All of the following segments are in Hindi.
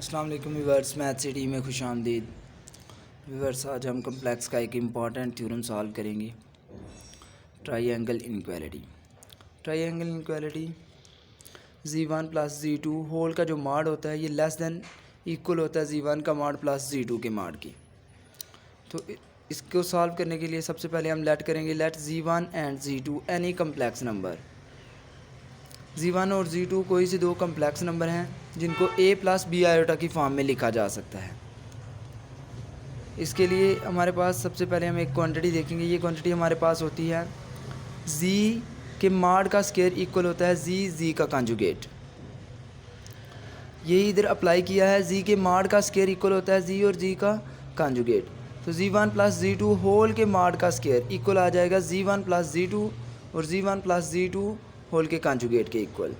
अस्सलाम वालेकुम व्यूअर्स, मैथ सिटी में खुश आमदीद। व्यूअर्स, आज हम कम्प्लेक्स का एक इम्पॉर्टेंट थ्योरम सॉल्व करेंगे, triangle inequality. Triangle inequality z1 plus z2 whole का जो माड होता है ये लेस देन इक्वल होता है z1 का माड प्लस z2 के माड की। तो इसको सॉल्व करने के लिए सबसे पहले हम लेट करेंगे let z1 and z2 any complex number. z1 और z2 कोई से दो कम्प्लेक्स नंबर हैं जिनको a प्लस बी आयोटा की फॉर्म में लिखा जा सकता है। इसके लिए हमारे पास सबसे पहले हम एक क्वांटिटी देखेंगे। ये क्वांटिटी हमारे पास होती है z के माड का स्क्वायर इक्वल होता है z का कॉन्जुगेट। यही इधर अप्लाई किया है, z के माड का स्क्वायर इक्वल होता है z और z का कॉन्जुगेट। तो z1 प्लस z2 होल के माड का स्क्वायर इक्वल आ जाएगा z1 प्लस z2 और z1 प्लस z2 होल के कॉन्जुगेट के इक्वल।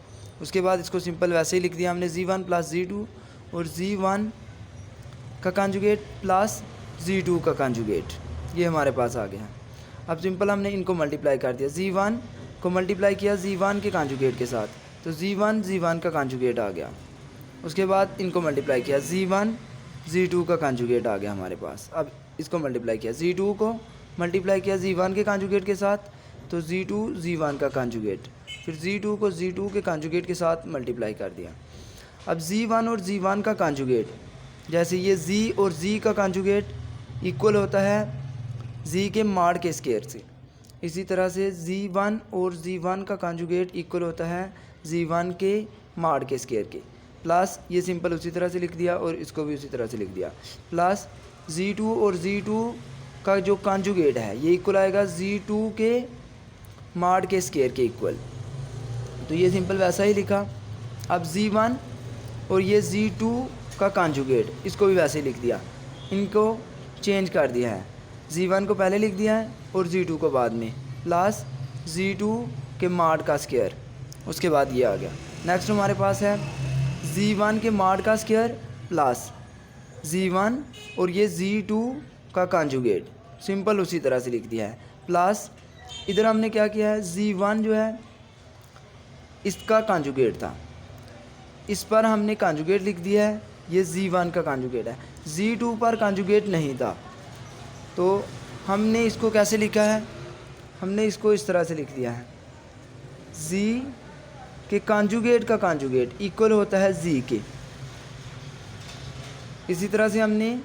उसके बाद इसको सिंपल वैसे ही लिख दिया हमने, z1 प्लस z2 और z1 का कॉन्जुगेट प्लस z2 का कॉन्जुगेट, ये हमारे पास आ गया। अब सिंपल हमने इनको मल्टीप्लाई कर दिया, z1 को मल्टीप्लाई किया z1 के कॉन्जुगेट के साथ, तो z1 का कॉन्जुगेट आ गया। उसके बाद इनको मल्टीप्लाई किया, z1 z2 का कॉन्जुगेट आ गया हमारे पास। अब इसको मल्टीप्लाई किया, z2 को मल्टीप्लाई किया z1 के कॉन्जुगेट के साथ, तो z2 z1 का कॉन्जुगेट, फिर z2 को z2 के कॉन्जुगेट के साथ मल्टीप्लाई कर दिया। अब z1 और z1 का कॉन्जुगेट, जैसे ये z और z का कॉन्जुगेट इक्वल होता है z के माड के स्क्वायर से, इसी तरह से z1 और z1 का कॉन्जुगेट इक्वल होता है z1 के माड के स्क्वायर के, प्लस ये सिंपल उसी तरह से लिख दिया और इसको भी उसी तरह से लिख दिया, प्लस z2 और z2 का जो कॉन्जुगेट है ये इक्वल आएगा z2 के माड के स्क्वायर के इक्वल। तो ये सिंपल वैसा ही लिखा। अब z1 और ये z2 का कॉन्जुगेट, इसको भी वैसे ही लिख दिया, इनको चेंज कर दिया है, z1 को पहले लिख दिया है और z2 को बाद में, प्लस z2 के माड का स्क्वायर, उसके बाद ये आ गया। नेक्स्ट हमारे पास है z1 के माड का स्क्वायर प्लस z1 और ये z2 का कॉन्जुगेट, सिंपल उसी तरह से लिख दिया है, प्लस इधर हमने क्या किया है, z1 जो है इसका कॉन्जुगेट था, इस पर हमने कॉन्जुगेट लिख दिया है, ये z1 का कॉन्जुगेट है, z2 पर कॉन्जुगेट नहीं था, तो हमने इसको कैसे लिखा है, हमने इसको इस तरह से लिख दिया है, z के कॉन्जुगेट का कॉन्जुगेट इक्वल होता है z के। इसी तरह से हमने,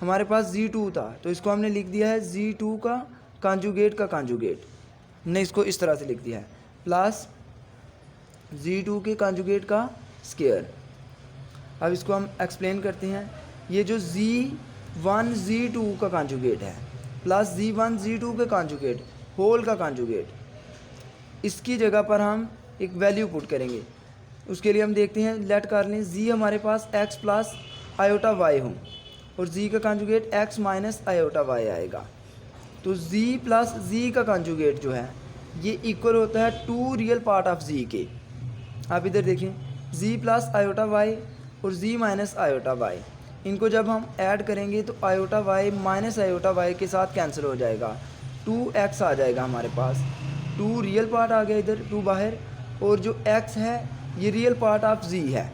हमारे पास z2 था तो इसको हमने लिख दिया है z2 का कॉन्जुगेट का कॉन्जुगेट, हमने इसको इस तरह से लिख दिया है, प्लस z2 के कॉन्जुगेट का स्क्वायर। अब इसको हम एक्सप्लेन करते हैं। ये जो z1 z2 का कॉन्जुगेट है प्लस z1 z2 के कॉन्जुगेट होल का कॉन्जुगेट, इसकी जगह पर हम एक वैल्यू पुट करेंगे। उसके लिए हम देखते हैं, लेट कर लें z हमारे पास x प्लस आयोटा y हो और z का conjugate x minus iota y आएगा, तो z प्लस z का कॉन्जुगेट जो है ये इक्वल होता है 2 रियल पार्ट ऑफ z के। आप इधर देखें, z प्लस आयोटा y और z माइनस आयोटा y, इनको जब हम ऐड करेंगे तो iota y minus iota y के साथ कैंसिल हो जाएगा, 2x आ जाएगा हमारे पास, 2 रियल पार्ट आ गया इधर, 2 बाहर, और जो x है ये रियल पार्ट ऑफ z है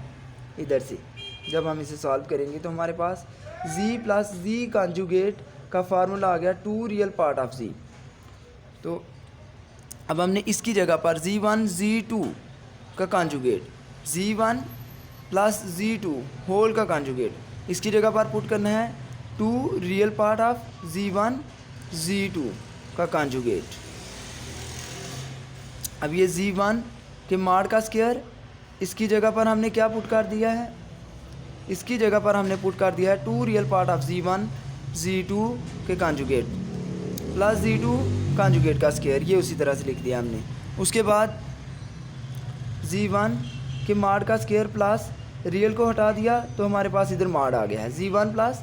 इधर से। जब हम इसे सॉल्व करेंगे तो हमारे पास z प्लस z कॉन्जुगेट का फार्मूला आ गया 2 रियल पार्ट ऑफ z। तो अब हमने इसकी जगह पर z1 z2 का conjugate, z1 plus z2 whole का कॉन्जुगेट, इसकी जगह पर पुट करना है 2 real part of z1 z2 का कॉन्जुगेट। अब ये z1 के माड का स्क्वायर, इसकी जगह पर हमने क्या पुट कर दिया है, इसकी जगह पर हमने पुट कर दिया है 2 real part of z1 z2 के कॉन्जुगेट प्लस z2 कॉन्जुगेट का स्क्वायर, ये उसी तरह से लिख दिया हमने। उसके बाद z1 के माड का स्क्वायर प्लस रियल को हटा दिया तो हमारे पास इधर माड आ गया है, z1 प्लस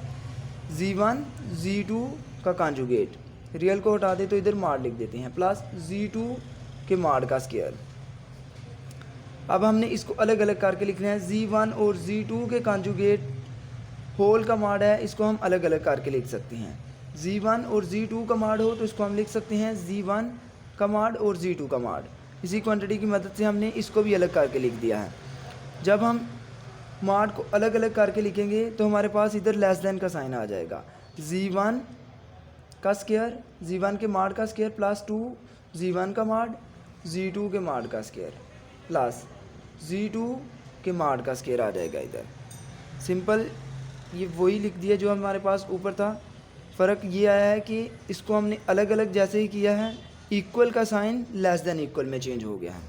z1 z2 का कॉन्जुगेट, रियल को हटा दे तो इधर माड लिख देते हैं, प्लस z2 के माड का स्क्वायर। अब हमने इसको अलग अलग करके लिखना है, z1 और z2 के कॉन्जुगेट होल का माड है, इसको हम अलग अलग करके लिख सकते हैं, z1 और z2 का माड हो तो इसको हम लिख सकते हैं z1 का माड और z2 का माड। इसी क्वांटिटी की मदद से हमने इसको भी अलग करके लिख दिया है। जब हम माड को अलग अलग करके लिखेंगे तो हमारे पास इधर लेस देन का साइन आ जाएगा। z1 का स्क्वायर, z1 के माड का स्क्वायर प्लस 2 z1 का माड, z2 के माड का स्क्वायर प्लस z2 के माड का स्क्वायर आ जाएगा इधर। सिंपल ये वही लिख दिया जो हमारे पास ऊपर था। फ़र्क ये आया है कि इसको हमने अलग अलग जैसे ही किया है, इक्वल का साइन लेस देन इक्वल में चेंज हो गया है।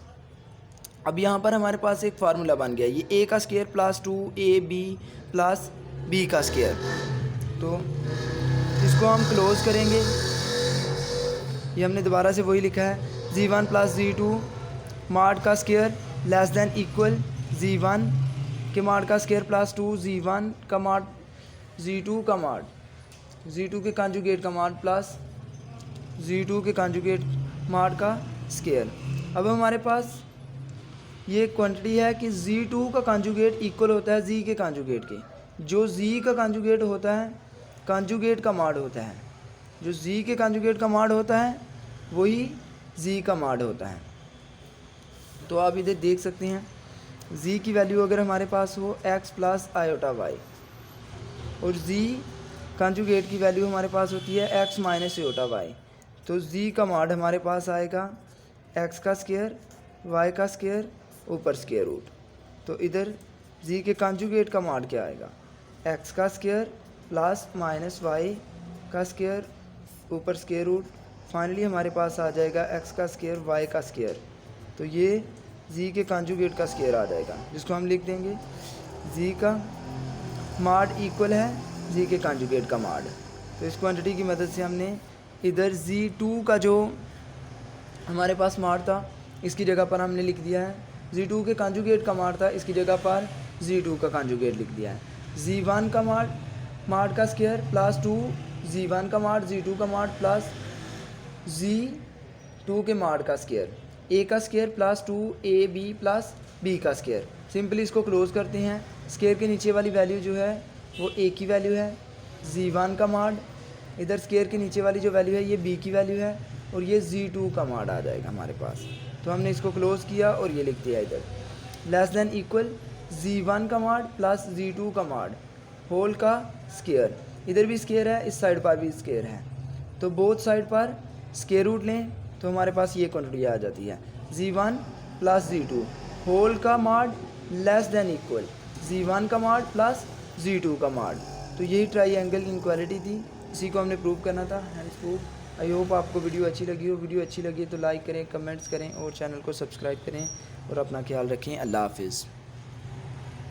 अब यहाँ पर हमारे पास एक फार्मूला बन गया, ये a का square plus 2ab plus b का स्क्वायर। तो इसको हम क्लोज करेंगे। ये हमने दोबारा से वही लिखा है, z1 प्लस z2 माड का square less than equal z1 के माड का स्क्वायर प्लस 2 z1 का माड, z2 का माड, z2 के कॉन्जुगेट का माड प्लस z2 के कॉन्जुगेट माड का स्क्वायर। अब हमारे पास ये क्वांटिटी है कि z2 का कॉन्जुगेट इक्वल होता है z के कॉन्जुगेट के। जो z का कॉन्जुगेट होता है कॉन्जुगेट का माड होता है, जो z के कॉन्जुगेट का माड होता है वही z का माड होता है। तो आप इधर देख सकते हैं z की वैल्यू अगर हमारे पास हो x प्लस आयोटा y और z कॉन्जुगेट की वैल्यू हमारे पास होती है x माइनस आयोटा y, तो z का माड हमारे पास आएगा x का स्क्वायर y का स्क्वायर ऊपर स्क्वायर रूट। तो इधर z के कॉन्जुगेट का माड क्या आएगा, x का स्क्वायर प्लस माइनस y का स्क्वायर ऊपर स्क्वायर रूट। फाइनली हमारे पास आ जाएगा x का स्क्वायर y का स्क्वायर। तो ये z के कॉन्जुगेट का स्क्वायर आ जाएगा, जिसको हम लिख देंगे z का माड इक्वल है z के कॉन्जुगेट का माड। तो इस क्वांटिटी की मदद से हमने इधर z2 का जो हमारे पास माड था इसकी जगह पर हमने लिख दिया है, z2 के कॉन्जुगेट का माड था इसकी जगह पर z2 का कॉन्जुगेट लिख दिया है। z1 का माड का स्क्वायर प्लस 2 z1 का माड, z2 का माड प्लस z2 के माड का स्क्वायर, a का square plus 2ab plus b का स्क्वायर। सिंपली इसको क्लोज करते हैं। स्क्वायर के नीचे वाली वैल्यू जो है वो a की वैल्यू है, z1 का माड, इधर स्क्वायर के नीचे वाली जो वैल्यू है ये b की वैल्यू है और ये z2 का माड आ जाएगा हमारे पास। तो हमने इसको क्लोज किया और ये लिख दिया इधर लेस देन इक्वल z1 का माड प्लस z2 का माड होल का स्क्वायर। इधर भी स्क्वायर है, इस साइड पर भी स्क्वायर है, तो बोथ साइड पर स्क्वायर रूट लें तो हमारे पास ये क्वांटिटी आ जाती है z1 प्लस z2 होल का माड लेस देन इक्वल z1 का माड प्लस z2 का माड। तो यही ट्राइएंगल इनक्वालिटी थी, इसी को हमने प्रूव करना था। Hence prove. आई होप आपको वीडियो अच्छी लगी हो। वीडियो अच्छी लगी तो लाइक करें, कमेंट्स करें और चैनल को सब्सक्राइब करें और अपना ख्याल रखें। अल्लाह हाफिज़।